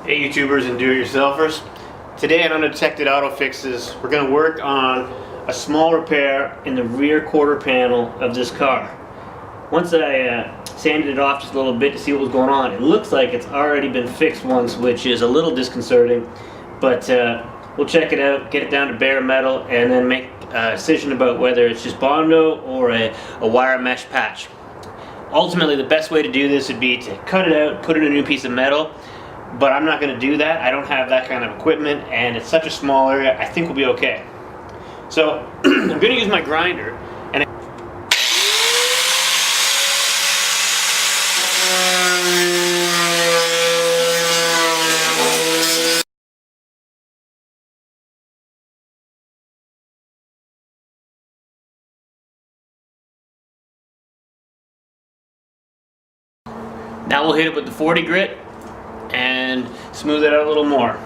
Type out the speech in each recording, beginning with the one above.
Hey YouTubers and do-it-yourselfers. Today on Undetected Auto Fixes, we're going to work on a small repair in the rear quarter panel of this car. Once I sanded it off just a little bit to see what was going on, it looks like it's already been fixed once, which is a little disconcerting, but we'll check it out, get it down to bare metal, and then make a decision about whether it's just Bondo or a wire mesh patch. Ultimately, the best way to do this would be to cut it out, put in a new piece of metal, but I'm not going to do that. I don't have that kind of equipment, and it's such a small area, I think we'll be okay. So I'm going to use my grinder, and now we'll hit it with the 40 grit and smooth it out a little more. So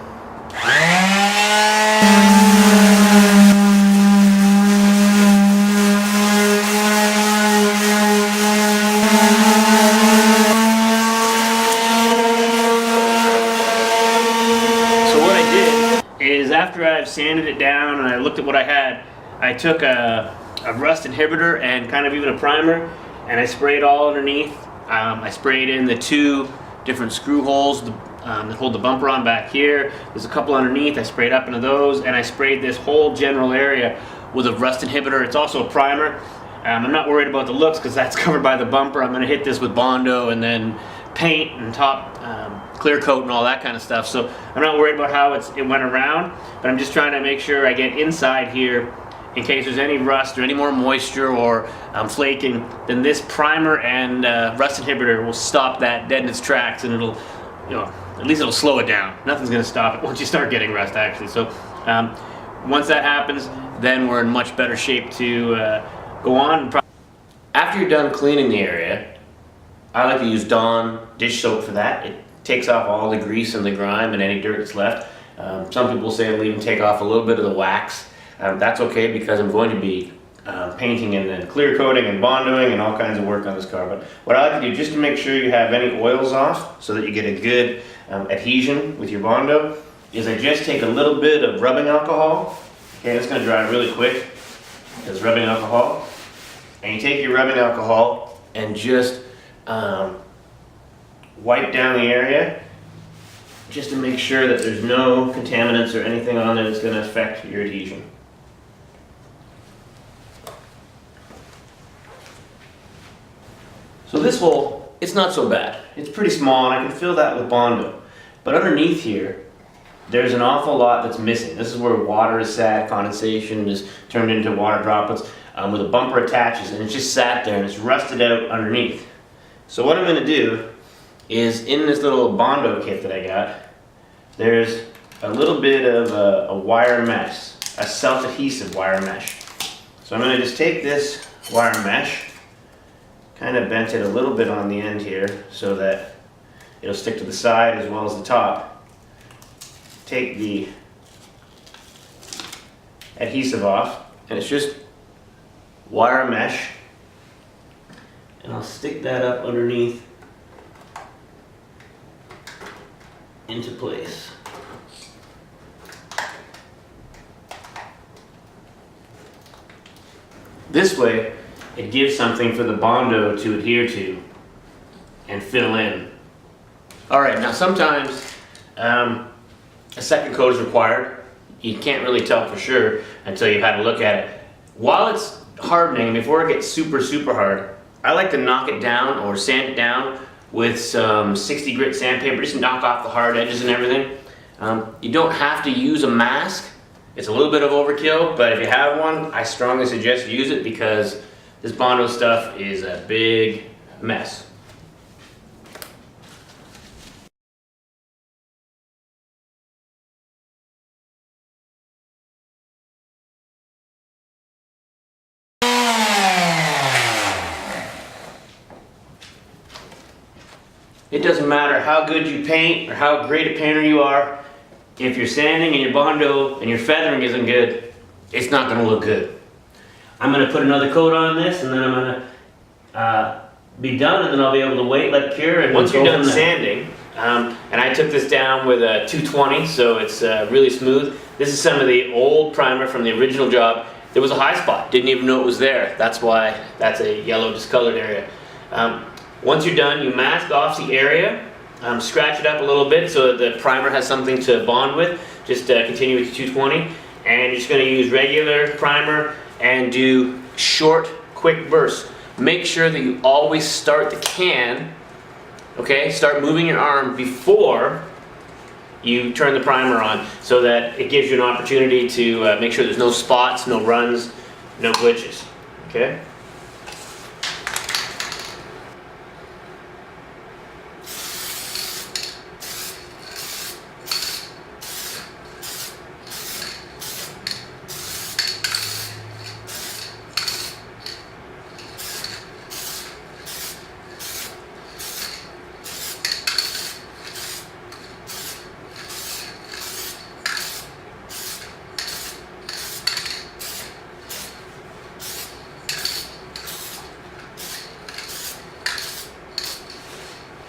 what I did is, after I've sanded it down and I looked at what I had, I took a rust inhibitor and kind of even a primer, and I sprayed all underneath. I sprayed in the two different screw holes that hold the bumper on back here. There's a couple underneath. I sprayed up into those, and I sprayed this whole general area with a rust inhibitor. It's also a primer. I'm not worried about the looks because that's covered by the bumper. I'm going to hit this with Bondo and then paint and top clear coat and all that kind of stuff. So I'm not worried about how it went around, but I'm just trying to make sure I get inside here in case there's any rust or any more moisture or flaking. Then this primer and rust inhibitor will stop that dead in its tracks, and it'll, at least it'll slow it down. Nothing's going to stop it once you start getting rust, actually. So once that happens, then we're in much better shape to go on. After you're done cleaning the area, I like to use Dawn dish soap for that. It takes off all the grease and the grime and any dirt that's left. Some people say it'll even take off a little bit of the wax. That's okay, because I'm going to be painting and then clear coating and bondoing and all kinds of work on this car. But what I like to do, just to make sure you have any oils off so that you get a good adhesion with your Bondo, is I just take a little bit of rubbing alcohol. Okay, it's going to dry really quick. It's rubbing alcohol. And you take your rubbing alcohol and just wipe down the area, just to make sure that there's no contaminants or anything on there that's going to affect your adhesion. So this hole, it's not so bad. It's pretty small, and I can fill that with Bondo. But underneath here, there's an awful lot that's missing. This is where water is sat, condensation is turned into water droplets, where the bumper attaches, and it's just sat there and it's rusted out underneath. So what I'm going to do is, in this little Bondo kit that I got, there's a little bit of a wire mesh, a self-adhesive wire mesh. So I'm going to just take this wire mesh, kind of bent it a little bit on the end here so that it'll stick to the side as well as the top. Take the adhesive off, and it's just wire mesh, and I'll stick that up underneath into place. This way, it gives something for the Bondo to adhere to and fill in. Alright, now sometimes a second coat is required. You can't really tell for sure until you've had a look at it. While it's hardening, before it gets super hard, I like to knock it down or sand it down with some 60 grit sandpaper, just to knock off the hard edges and everything. You don't have to use a mask. It's a little bit of overkill, but if you have one, I strongly suggest you use it, because this Bondo stuff is a big mess. It doesn't matter how good you paint or how great a painter you are, if you're sanding and your Bondo and your feathering isn't good, it's not going to look good. I'm going to put another coat on this, and then I'm going to be done, and then I'll be able to wait, let it cure, and once you're done sanding, And I took this down with a 220, so it's really smooth. This is some of the old primer from the original job. There was a high spot, didn't even know it was there. That's why that's a yellow discolored area. Once you're done, you mask off the area, scratch it up a little bit so that the primer has something to bond with. Just continue with 220, and you're just going to use regular primer and do short, quick bursts. Make sure that you always start the can, okay? Start moving your arm before you turn the primer on so that it gives you an opportunity to make sure there's no spots, no runs, no glitches, okay?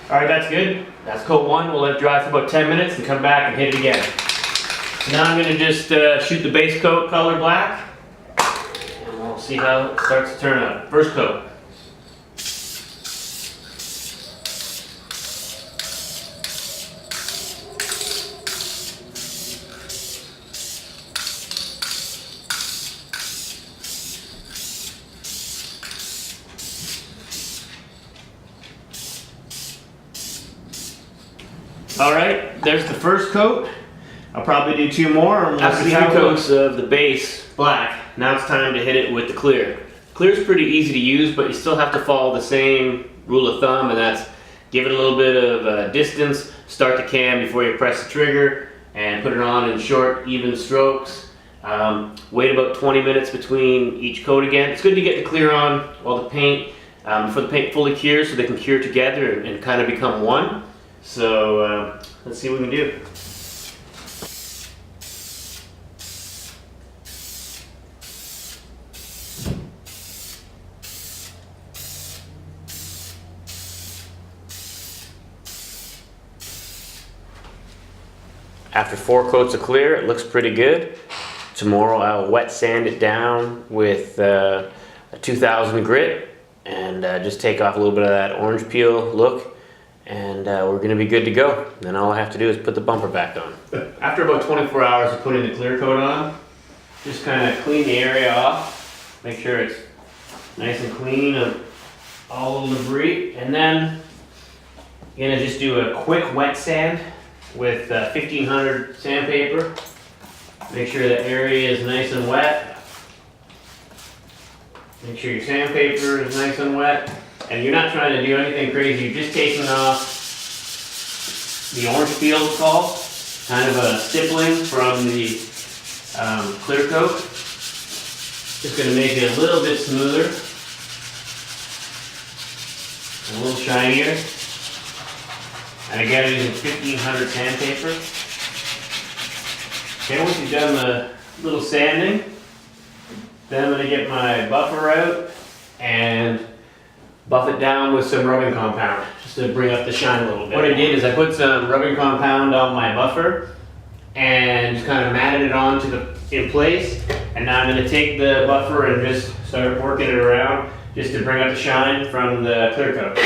All right, that's good. That's coat one. We'll let it dry for about 10 minutes and come back and hit it again. So now I'm gonna just shoot the base coat color black, and we'll see how it starts to turn out. First coat. All right, there's the first coat. I'll probably do 2 more, and we'll see how coats of the base black. Now it's time to hit it with the clear. Clear is pretty easy to use, but you still have to follow the same rule of thumb, and that's give it a little bit of distance, start the can before you press the trigger, and put it on in short, even strokes. Wait about 20 minutes between each coat again. It's good to get the clear on while the paint, before the paint fully cures, so they can cure together and kind of become one. So let's see what we can do. After 4 coats of clear, it looks pretty good. Tomorrow I'll wet sand it down with a 2000 grit and just take off a little bit of that orange peel look. And we're going to be good to go. Then all I have to do is put the bumper back on. After about 24 hours of putting the clear coat on, just kind of clean the area off. Make sure it's nice and clean of all the debris. And then you're going to just do a quick wet sand with 1500 sandpaper. Make sure the area is nice and wet. Make sure your sandpaper is nice and wet. And you're not trying to do anything crazy, you're just taking off the orange peel, it's called, kind of a stippling from the clear coat. Just going to make it a little bit smoother, a little shinier. And again, using 1500 sandpaper. Okay, once you've done the little sanding, then I'm going to get my buffer out and buff it down with some rubbing compound, just to bring up the shine a little bit. What I did is I put some rubbing compound on my buffer and just kind of matted it onto in place. And now I'm going to take the buffer and just start working it around just to bring up the shine from the clear coat.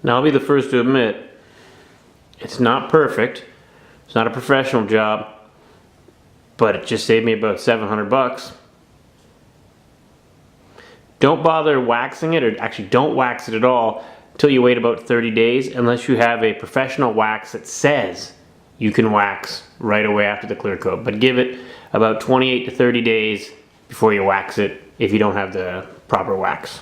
Now I'll be the first to admit, it's not perfect, it's not a professional job, but it just saved me about 700 bucks. Don't bother waxing it, or actually don't wax it at all until you wait about 30 days, unless you have a professional wax that says you can wax right away after the clear coat. But give it about 28 to 30 days before you wax it if you don't have the proper wax.